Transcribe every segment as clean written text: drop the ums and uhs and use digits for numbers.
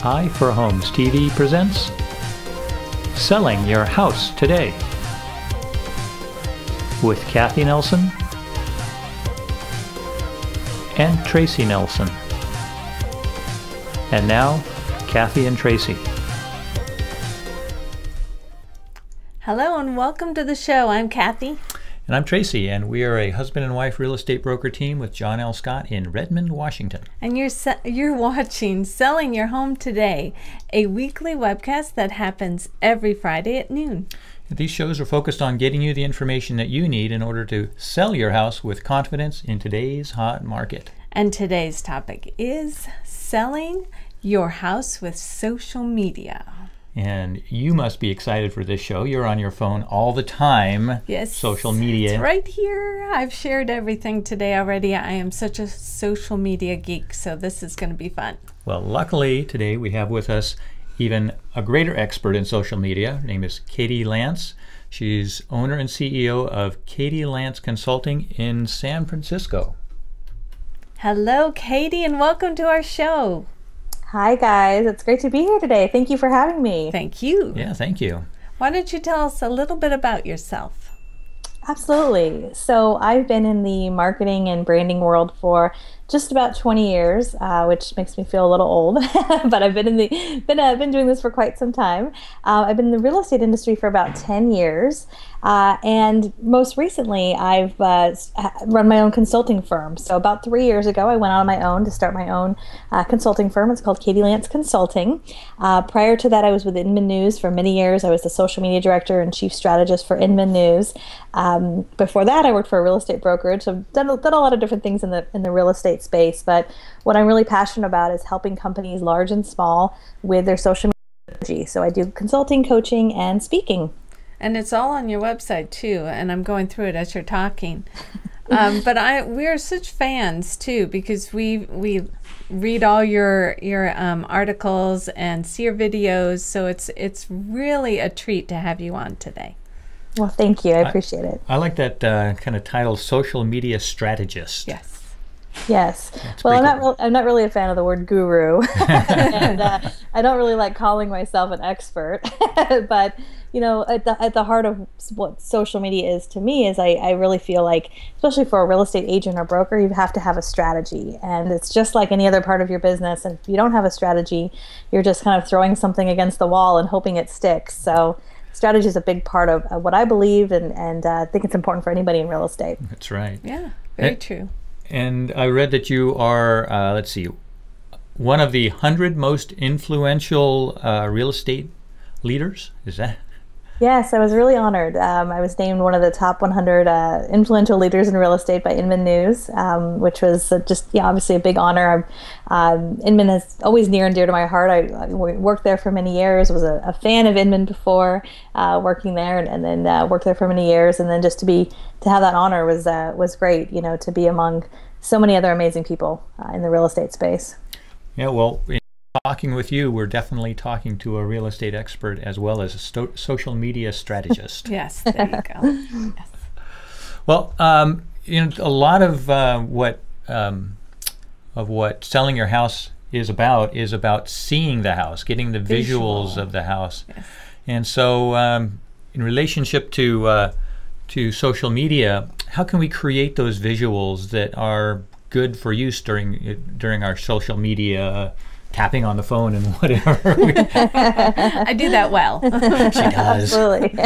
I for Homes TV presents Selling Your House Today with Kathy Nelson and Tracy Nelson. And now, Kathy and Tracy. Hello and welcome to the show. I'm Kathy. And I'm Tracy, and we are a husband and wife real estate broker team with John L. Scott in Redmond, Washington. And you're watching Selling Your Home Today, a weekly webcast that happens every Friday at noon. These shows are focused on getting you the information that you need in order to sell your house with confidence in today's hot market. And today's topic is selling your house with social media. And you must be excited for this show. You're on your phone all the time. Yes. Social media. It's right here. I've shared everything today already. I am such a social media geek, so this is going to be fun. Well, luckily today we have with us even a greater expert in social media. Her name is Katie Lance. She's owner and CEO of Katie Lance Consulting in San Francisco. Hello, Katie, and welcome to our show. Hi guys, it's great to be here today. Thank you for having me. Thank you. Yeah, thank you. Why don't you tell us a little bit about yourself? Absolutely. So I've been in the marketing and branding world for just about 20 years, which makes me feel a little old, but I've been been doing this for quite some time. I've been in the real estate industry for about 10 years, and most recently I've run my own consulting firm. So about 3 years ago, I went out on my own to start my own consulting firm. It's called Katie Lance Consulting. Prior to that, I was with Inman News for many years. I was the social media director and chief strategist for Inman News. Before that, I worked for a real estate brokerage. So I've done a lot of different things in the real estate space, but what I'm really passionate about is helping companies large and small with their social media strategy. So I do consulting, coaching, and speaking. And it's all on your website too, and I'm going through it as you're talking. But we're such fans too, because we read all your articles and see your videos, so it's really a treat to have you on today. Well, thank you. I appreciate it. I like that kind of title, social media strategist. Yes. Yes. That's Well, I'm not really a fan of the word guru, and I don't really like calling myself an expert. But you know, at the heart of what social media is to me is I really feel like, especially for a real estate agent or broker, you have to have a strategy, and it's just like any other part of your business. And if you don't have a strategy, you're just kind of throwing something against the wall and hoping it sticks. So strategy is a big part of what I believe, and I think it's important for anybody in real estate. That's right. Yeah, very true. And I read that you are, let's see, one of the 100 most influential real estate leaders. Is that? Yes, I was really honored. I was named one of the top 100 influential leaders in real estate by Inman News, which was obviously a big honor. Inman is always near and dear to my heart. I worked there for many years, was a fan of Inman before working there, and then worked there for many years. And then just to have that honor was great, you know, to be among so many other amazing people in the real estate space. Yeah, well, talking with you, we're definitely talking to a real estate expert as well as a social media strategist. Yes, there you go. Yes. Well, you know, a lot of what selling your house is about seeing the house, getting the visuals of the house. Yes. And so, in relationship to social media, how can we create those visuals that are good for use during our social media? Tapping on the phone and whatever. I do that well. She does. Absolutely.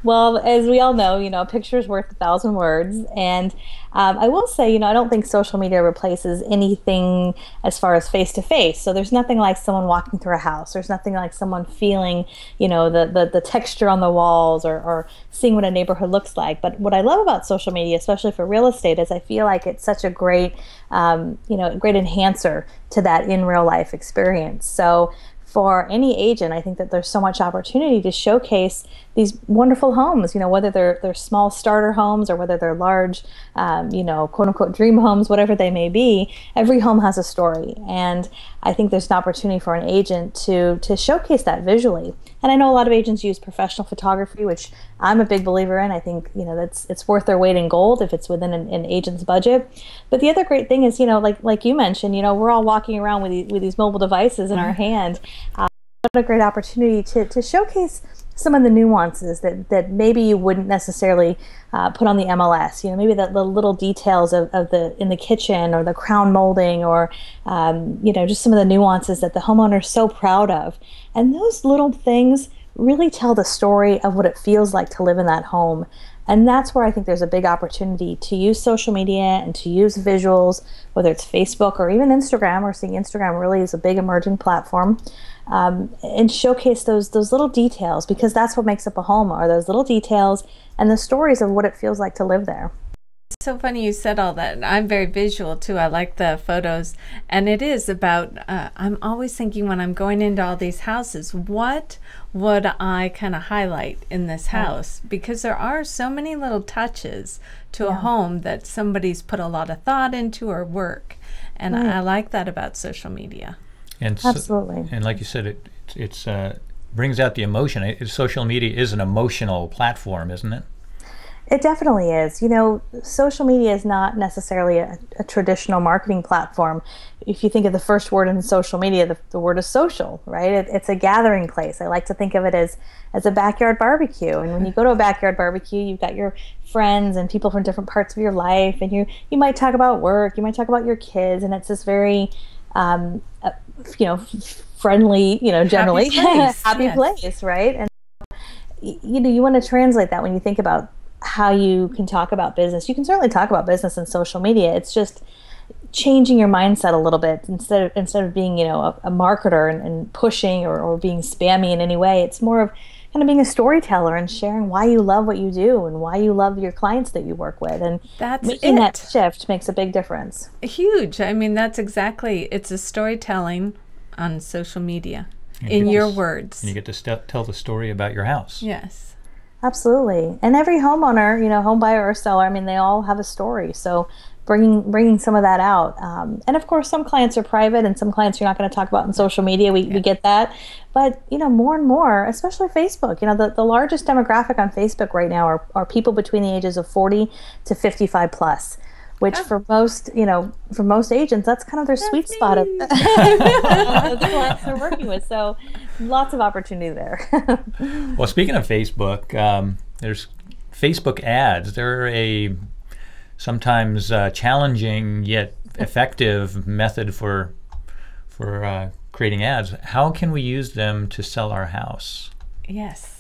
Well, as we all know, you know, a picture is worth 1,000 words. And I will say, you know, I don't think social media replaces anything as far as face-to-face. So there's nothing like someone walking through a house. There's nothing like someone feeling, you know, the texture on the walls or seeing what a neighborhood looks like. But what I love about social media, especially for real estate, is I feel like it's such a great, great enhancer to that in real life experience. So for any agent, I think that there's so much opportunity to showcase these wonderful homes, you know, whether they're small starter homes or whether they're large, quote unquote dream homes, whatever they may be. Every home has a story. And I think there's an opportunity for an agent to showcase that visually. And I know a lot of agents use professional photography, which I'm a big believer in. I think, it's worth their weight in gold if it's within an agent's budget. But the other great thing is, like you mentioned, we're all walking around with these mobile devices in our hand. What a great opportunity to showcase some of the nuances that maybe you wouldn't necessarily put on the MLS. Maybe the little details of the in the kitchen, or the crown molding, or just some of the nuances that the homeowner is so proud of. And those little things really tell the story of what it feels like to live in that home. And that's where I think there's a big opportunity to use social media and to use visuals, whether it's Facebook or even Instagram. We're seeing Instagram really is a big emerging platform, and showcase those little details, because that's what makes up a home, are those little details and the stories of what it feels like to live there. It's so funny you said all that. I'm very visual too. I like the photos, and it is about, I'm always thinking when I'm going into all these houses, what would I kind of highlight in this house? Because there are so many little touches to a home that somebody's put a lot of thought into, or work. And I like that about social media. And absolutely. And like you said, it's brings out the emotion. Social media is an emotional platform, isn't it? It definitely is. Social media is not necessarily a traditional marketing platform. If you think of the first word in social media, the word is social, right? It's a gathering place. I like to think of it as a backyard barbecue. And when you go to a backyard barbecue, you've got your friends and people from different parts of your life, and you might talk about work, you might talk about your kids, and it's this very friendly, generally happy place, right? And you want to translate that when you think about how you can talk about business. You can certainly talk about business in social media. It's just changing your mindset a little bit. Instead of being, a marketer and pushing or being spammy in any way, it's more of kind of being a storyteller and sharing why you love what you do and why you love your clients that you work with. And making that shift makes a big difference. Huge. I mean, that's exactly, it's a storytelling on social media, in your words. And you get to tell the story about your house. Yes. Absolutely. And every homeowner, home buyer or seller, they all have a story. So bringing some of that out. And of course, some clients are private and some clients you're not going to talk about on social media. We get that. But, more and more, especially Facebook, the largest demographic on Facebook right now are people between the ages of 40 to 55 plus. Which for most agents, that's kind of their sweet spot of the clients they're working with. So lots of opportunity there. Well, speaking of Facebook, there's Facebook ads. They're a sometimes challenging yet effective method for creating ads. How can we use them to sell our house? Yes.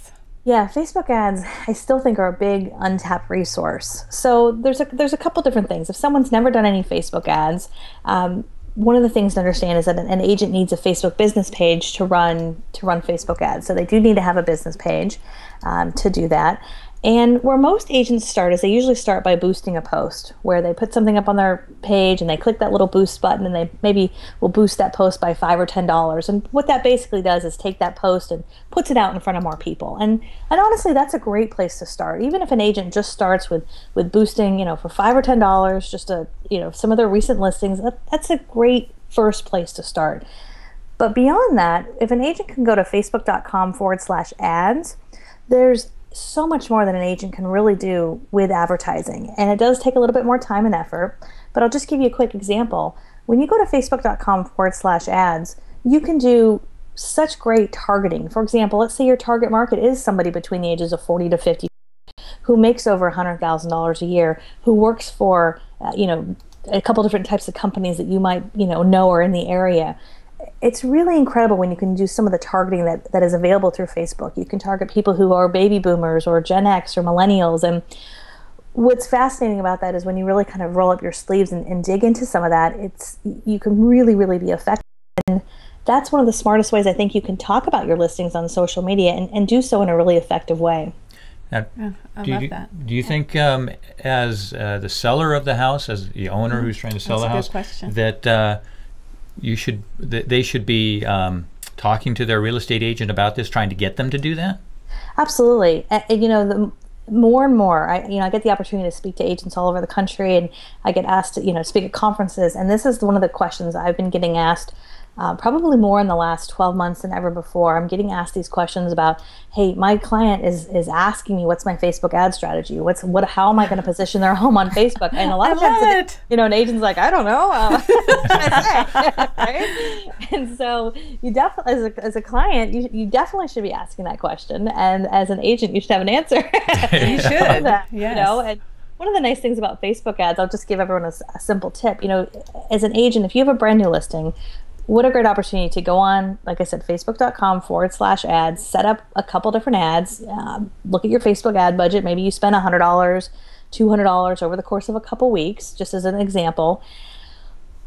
Yeah, Facebook ads, I still think, are a big untapped resource. So there's a couple different things. If someone's never done any Facebook ads, one of the things to understand is that an agent needs a Facebook business page to run Facebook ads. So they do need to have a business page to do that. And where most agents start is they usually start by boosting a post, where they put something up on their page and they click that little boost button, and they maybe will boost that post by $5 or $10. And what that basically does is take that post and puts it out in front of more people. And honestly, that's a great place to start. Even if an agent just starts with boosting, for $5 or $10, just some of their recent listings, that's a great first place to start. But beyond that, if an agent can go to facebook.com/ads, there's so much more that an agent can really do with advertising. And it does take a little bit more time and effort, but I'll just give you a quick example. When you go to facebook.com/ads, you can do such great targeting. For example, let's say your target market is somebody between the ages of 40 to 50 who makes over $100,000 a year, who works for, a couple different types of companies that you might, know are in the area. It's really incredible when you can do some of the targeting that is available through Facebook. You can target people who are baby boomers or Gen X or millennials. And what's fascinating about that is when you really kind of roll up your sleeves and dig into some of that, you can really, really be effective. And that's one of the smartest ways I think you can talk about your listings on social media and do so in a really effective way. Now, I love that. Do you think, as the seller of the house, as the owner who's trying to sell the house, that they should be talking to their real estate agent about this, trying to get them to do that? Absolutely. The more and more, I get the opportunity to speak to agents all over the country, and I get asked to, speak at conferences. And this is one of the questions I've been getting asked probably more in the last 12 months than ever before. I'm getting asked these questions about, hey, my client is asking me, what's my Facebook ad strategy? How am I going to position their home on Facebook? And a lot of times, an agent's like, I don't know. Right? And so you definitely, as a client, you definitely should be asking that question. And as an agent, you should have an answer. You should. That, yes. And one of the nice things about Facebook ads, I'll just give everyone a simple tip. As an agent, if you have a brand new listing, what a great opportunity to go on, like I said, facebook.com/ads, set up a couple different ads, look at your Facebook ad budget. Maybe you spend $100, $200 over the course of a couple weeks, just as an example.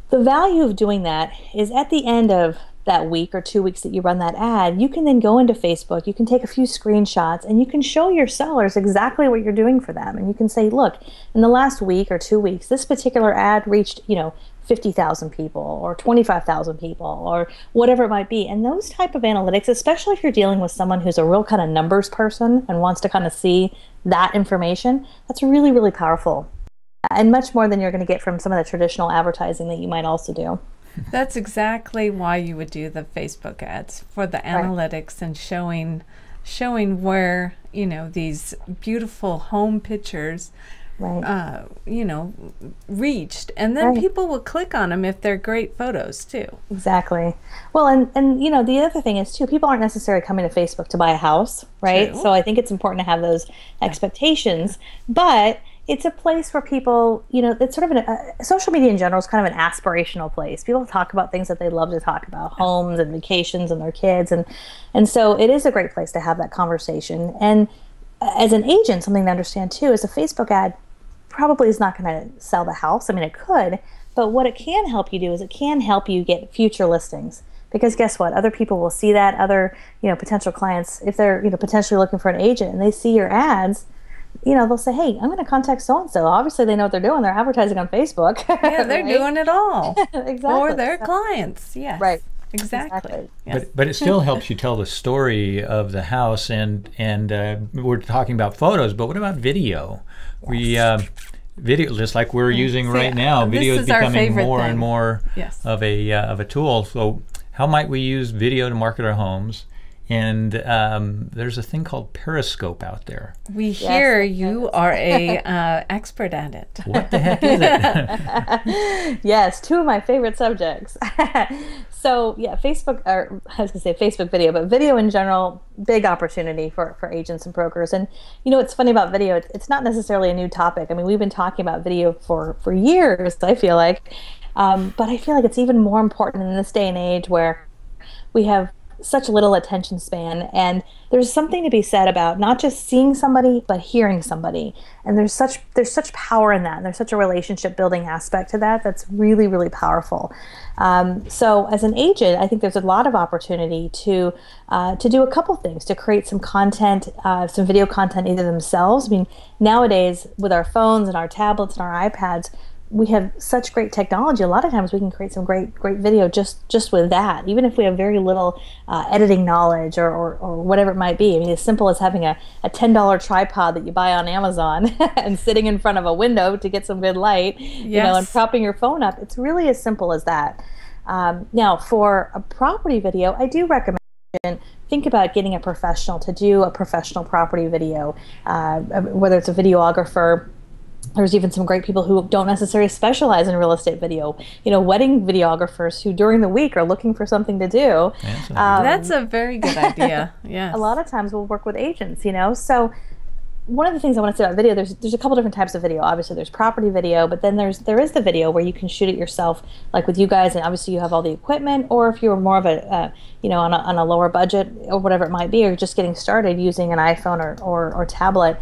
The value of doing that is at the end of that week or 2 weeks that you run that ad, you can then go into Facebook, you can take a few screenshots, and you can show your sellers exactly what you're doing for them. And you can say, look, in the last week or 2 weeks, this particular ad reached, 50,000 people or 25,000 people or whatever it might be. And those type of analytics, especially if you're dealing with someone who's a real kind of numbers person and wants to kind of see that information, that's really, really powerful. And much more than you're going to get from some of the traditional advertising that you might also do. That's exactly why you would do the Facebook ads, for the analytics and showing where, these beautiful home pictures reached, and then people will click on them if they're great photos too. Exactly. Well, and the other thing is too, people aren't necessarily coming to Facebook to buy a house, right? True. So I think it's important to have those expectations, but it's a place where people, it's sort of social media in general is kind of an aspirational place. People talk about things that they love to talk about, homes and vacations and their kids, and so it is a great place to have that conversation. And as an agent, something to understand too is a Facebook ad probably is not going to sell the house. I mean, it could, but what it can help you do is it can help you get future listings. Because guess what? Other people will see that. Other, potential clients, if they're, potentially looking for an agent and they see your ads, they'll say, hey, I'm going to contact so-and-so. Obviously, they know what they're doing. They're advertising on Facebook. Yeah, they're doing it all. Exactly. For their clients. Yes. Right. Exactly. Yes. But it still helps you tell the story of the house, and we're talking about photos, but what about video? Yes. Video, just like we're using right now, video is becoming more and more of a tool. So how might we use video to market our homes? And there's a thing called Periscope out there. We hear you are a expert at it. What the heck is it? Yes, two of my favorite subjects. So Facebook, or I was going to say Facebook video, but video in general, big opportunity for agents and brokers. And what's funny about video, it's not necessarily a new topic. I mean, we've been talking about video for years, I feel like. But I feel like it's even more important in this day and age where we have such little attention span, and there's something to be said about not just seeing somebody but hearing somebody, and there's such power in that, and there's such a relationship building aspect to that that's really, really powerful. So as an agent, I think there's a lot of opportunity to do a couple things, to create some content, some video content either themselves. I mean, nowadays with our phones and our tablets and our iPads, we have such great technology. A lot of times we can create some great video just with that, even if we have very little editing knowledge or whatever it might be. I mean, as simple as having a $10 tripod that you buy on Amazon and sitting in front of a window to get some good light, and propping your phone up. It's really as simple as that. Now, for a property video, I do recommend think about getting a professional to do a professional property video, whether it's a videographer. There's even some great people who don't necessarily specialize in real estate video, wedding videographers who during the week are looking for something to do. That's a very good idea. Yes. A lot of times we'll work with agents, So one of the things I want to say about video, there's a couple different types of video. Obviously, there's property video, but then there is the video where you can shoot it yourself, like with you guys, and obviously you have all the equipment. Or if you're more of a, on a lower budget or whatever it might be, or just getting started using an iPhone or tablet.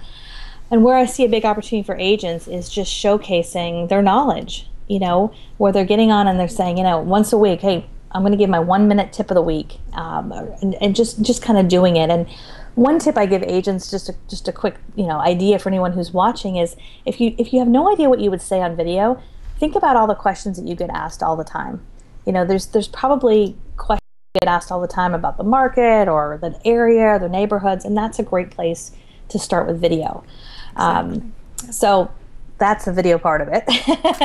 And where I see a big opportunity for agents is just showcasing their knowledge, where they're getting on and they're saying, once a week, hey, I'm going to give my 1 minute tip of the week, and just kind of doing it. And one tip I give agents, just a quick, idea for anyone who's watching, is if you have no idea what you would say on video, think about all the questions that you get asked all the time. There's probably questions you get asked all the time about the market or the area, the neighborhoods, and that's a great place to start with video. Exactly. So that's the video part of it.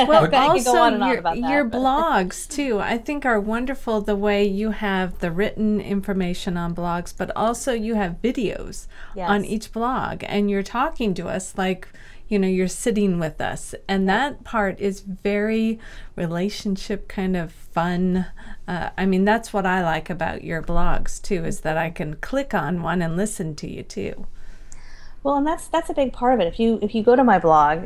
Well, I could go on and on also about that, your but- blogs too, I think are wonderful the way you have the written information on blogs, but also you have videos on Yes. each blog, and you're talking to us like, you're sitting with us, and that part is very relationship kind of fun. I mean, that's what I like about your blogs too, is that I can click on one and listen to you too. Well, and that's a big part of it. If you go to my blog,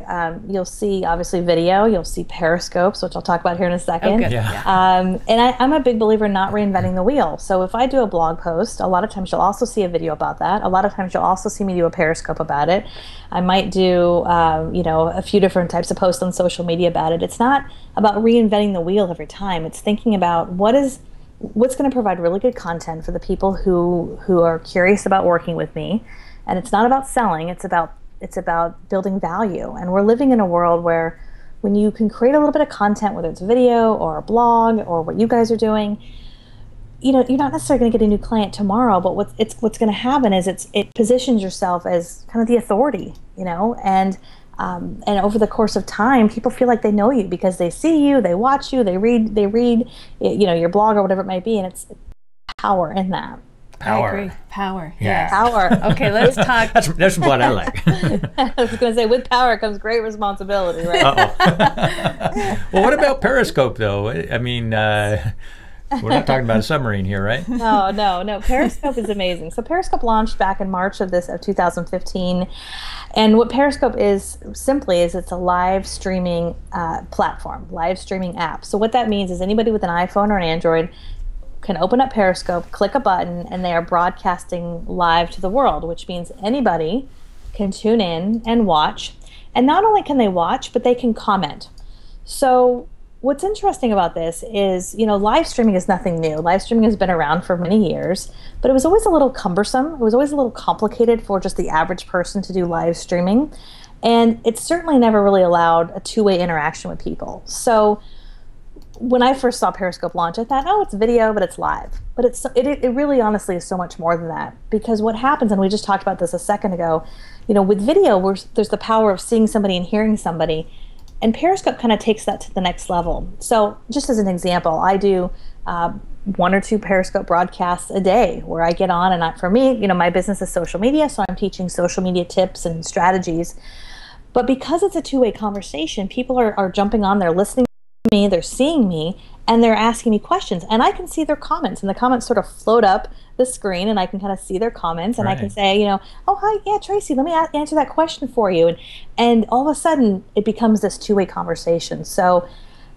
you'll see obviously video, you'll see periscopes, which I'll talk about here in a second. Oh, good. Yeah. And I'm a big believer in not reinventing the wheel. So if I do a blog post, a lot of times you'll also see a video about that. A lot of times you'll also see me do a periscope about it. I might do a few different types of posts on social media about it. It's not about reinventing the wheel every time. It's thinking about what's going to provide really good content for the people who are curious about working with me. And it's not about selling, it's about building value. And we're living in a world where when you can create a little bit of content, whether it's video or a blog or what you guys are doing, you're not necessarily going to get a new client tomorrow, but what's going to happen is it positions yourself as kind of the authority, and over the course of time, people feel like they know you because they see you, they watch you, they read your blog or whatever it might be, and it's power in that. Power. I agree. Power. Yeah. Yes. Power. Okay, let's talk. That's what I like. I was going to say, with power comes great responsibility, right? Uh-oh. Well, what about Periscope, though? I mean, we're not talking about a submarine here, right? No. Periscope is amazing. So Periscope launched back in March of 2015. And what Periscope is simply is it's a live streaming platform, live streaming app. So what that means is anybody with an iPhone or an Android can open up Periscope, click a button, and they are broadcasting live to the world, which means anybody can tune in and watch. And not only can they watch, but they can comment. So what's interesting about this is, live streaming is nothing new. Live streaming has been around for many years, but it was always a little cumbersome. It was always a little complicated for just the average person to do live streaming. And it certainly never really allowed a two-way interaction with people. So when I first saw Periscope launch, I thought, oh, it's video, but it's live. But it really honestly is so much more than that. Because what happens, and we just talked about this a second ago, with video, there's the power of seeing somebody and hearing somebody. And Periscope kind of takes that to the next level. So just as an example, I do 1 or 2 Periscope broadcasts a day where I get on, and for me, my business is social media, so I'm teaching social media tips and strategies. But because it's a two-way conversation, people are jumping on, they're listening to me, they're seeing me, and they're asking me questions, and I can see their comments, and the comments sort of float up the screen, and I can kind of see their comments, and I can say, oh, hi, yeah, Tracy, let me answer that question for you, and all of a sudden, it becomes this two-way conversation. So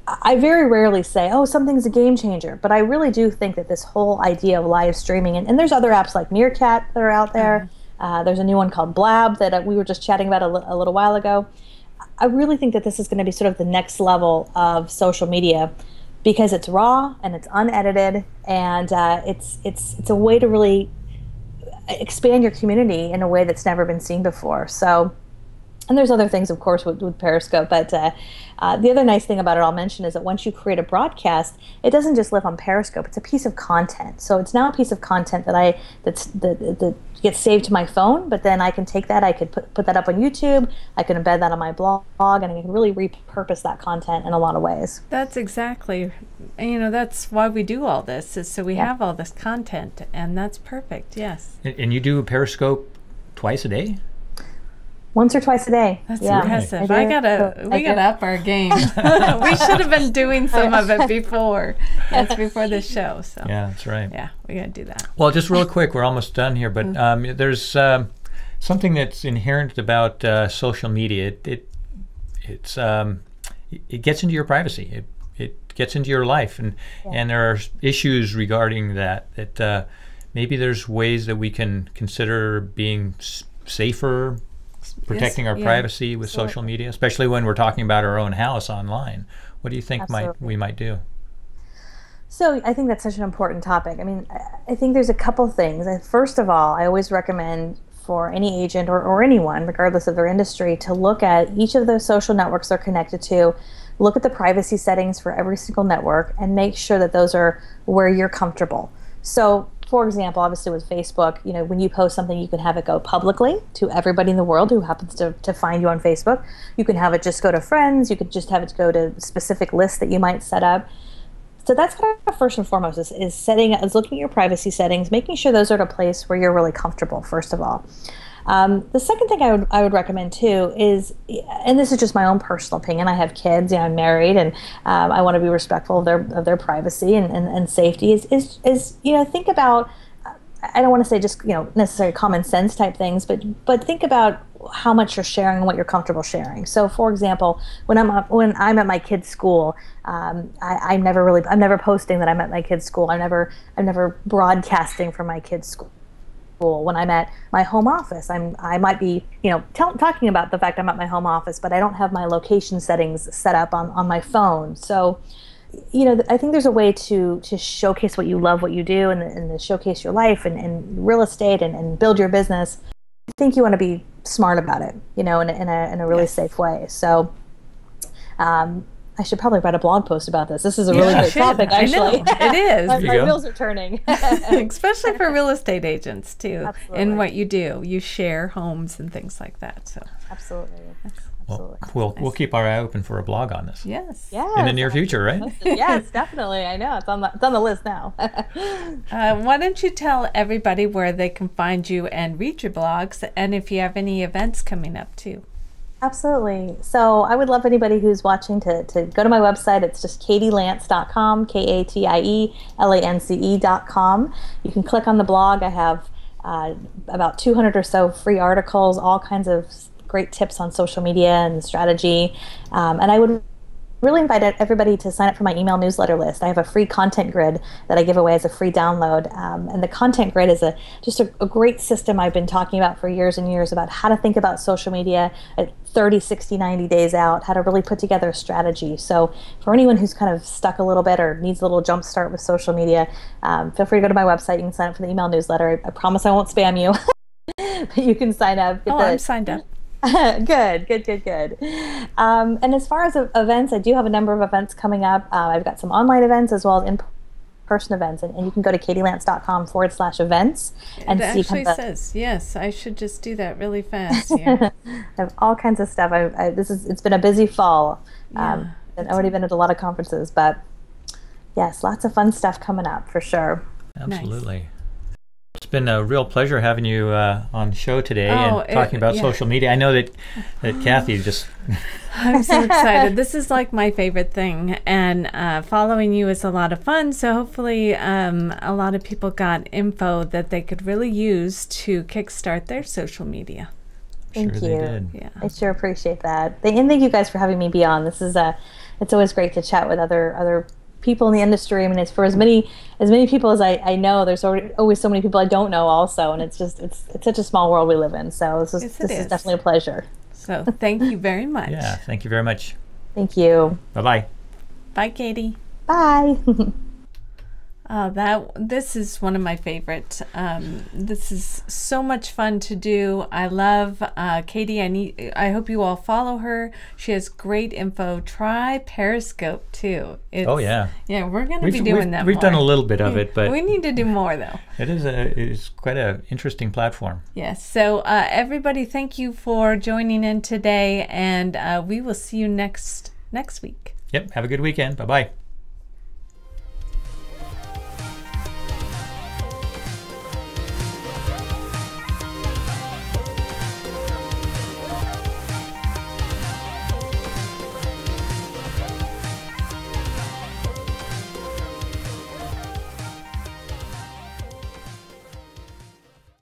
I very rarely say, oh, something's a game changer, but I really do think that this whole idea of live streaming, and there's other apps like Meerkat that are out there. There's a new one called Blab that we were just chatting about a little while ago. I really think that this is going to be sort of the next level of social media because it's raw and it's unedited, and it's a way to really expand your community in a way that's never been seen before. So, and there's other things, of course, with Periscope, but the other nice thing about it I'll mention is that once you create a broadcast, it doesn't just live on Periscope. It's a piece of content. So it's now a piece of content that gets saved to my phone, but then I can take that, I could put that up on YouTube, I can embed that on my blog, and I can really repurpose that content in a lot of ways. That's exactly, that's why we do all this, is so we have all this content, and that's perfect, yes. And you do a Periscope twice a day? Once or twice a day. That's impressive. We gotta up our game. We should have been doing some of it before. That's before this show. So yeah, that's right. Yeah, we gotta do that. Well, just real quick, we're almost done here, but there's something that's inherent about social media. It gets into your privacy. It gets into your life, and there are issues regarding that. Maybe there's ways that we can consider being safer, protecting our privacy with social media, especially when we're talking about our own house online. What do you think we might do? So I think that's such an important topic. I mean, I think there's a couple things. First of all, I always recommend for any agent or anyone, regardless of their industry, to look at each of the social networks they're connected to, look at the privacy settings for every single network, and make sure that those are where you're comfortable. So for example, obviously with Facebook, when you post something, you can have it go publicly to everybody in the world who happens to find you on Facebook. You can have it just go to friends. You could just have it go to specific lists that you might set up. So that's kind of first and foremost is looking at your privacy settings, making sure those are at a place where you're really comfortable, first of all. The second thing I would recommend too is, and this is just my own personal opinion, I have kids, I'm married, and I want to be respectful of their privacy and safety, is think about, I don't want to say just necessarily common sense type things, but think about how much you're sharing and what you're comfortable sharing. So, for example, when I'm at my kid's school, I'm never posting that I'm at my kid's school. I'm never broadcasting from my kid's school. When I'm at my home office, I might be talking about the fact I'm at my home office, but I don't have my location settings set up on my phone. So, I think there's a way to showcase what you love, what you do, and to showcase your life and real estate and build your business. I think you want to be smart about it, in a really safe way. So, I should probably write a blog post about this. This is a really great topic, actually. I know. It is. My wheels are turning. Especially for real estate agents, too. Absolutely. And what you do. You share homes and things like that. So Absolutely. Well, we'll keep our eye open for a blog on this. Yes. In the near future, right? Yes, definitely. I know. It's on the list now. Why don't you tell everybody where they can find you and read your blogs, and if you have any events coming up, too. Absolutely. So I would love anybody who's watching to go to my website. It's just katielance.com, KATIELANCE.com. You can click on the blog. I have about 200 or so free articles, all kinds of great tips on social media and strategy. And I would really invite everybody to sign up for my email newsletter list. I have a free content grid that I give away as a free download. And the content grid is just a great system I've been talking about for years and years about how to think about social media at 30, 60, 90 days out, how to really put together a strategy. So for anyone who's kind of stuck a little bit or needs a little jump start with social media, feel free to go to my website. You can sign up for the email newsletter. I promise I won't spam you. But you can sign up. I'm signed up. Good. And as far as events, I do have a number of events coming up. I've got some online events as well as in-person events, and you can go to katielance.com/events and it see. Actually says yes. I should just do that really fast. Yeah. I have all kinds of stuff. It's been a busy fall. I've already been at a lot of conferences, but yes, lots of fun stuff coming up for sure. Absolutely. Nice. It's been a real pleasure having you on the show today and talking about social media. I know that Kathy just... I'm so excited. This is like my favorite thing, and following you is a lot of fun, so hopefully a lot of people got info that they could really use to kickstart their social media. Thank you. They did. Yeah. I sure appreciate that. And thank you guys for having me be on. This is it's always great to chat with other people in the industry. I mean, it's for as many people as I know. There's always so many people I don't know also, and it's such a small world we live in. So this is definitely a pleasure. So thank you very much. Yeah, thank you very much. Thank you. Bye-bye. Bye, Katie. Bye. This is one of my favorite. This is so much fun to do. I love Katie. I hope you all follow her. She has great info. Try Periscope too. Oh yeah. Yeah, we're going to be doing that. We've done a little bit of it, but we need to do more though. It's quite an interesting platform. Yes. So everybody, thank you for joining in today, and we will see you next week. Yep. Have a good weekend. Bye bye.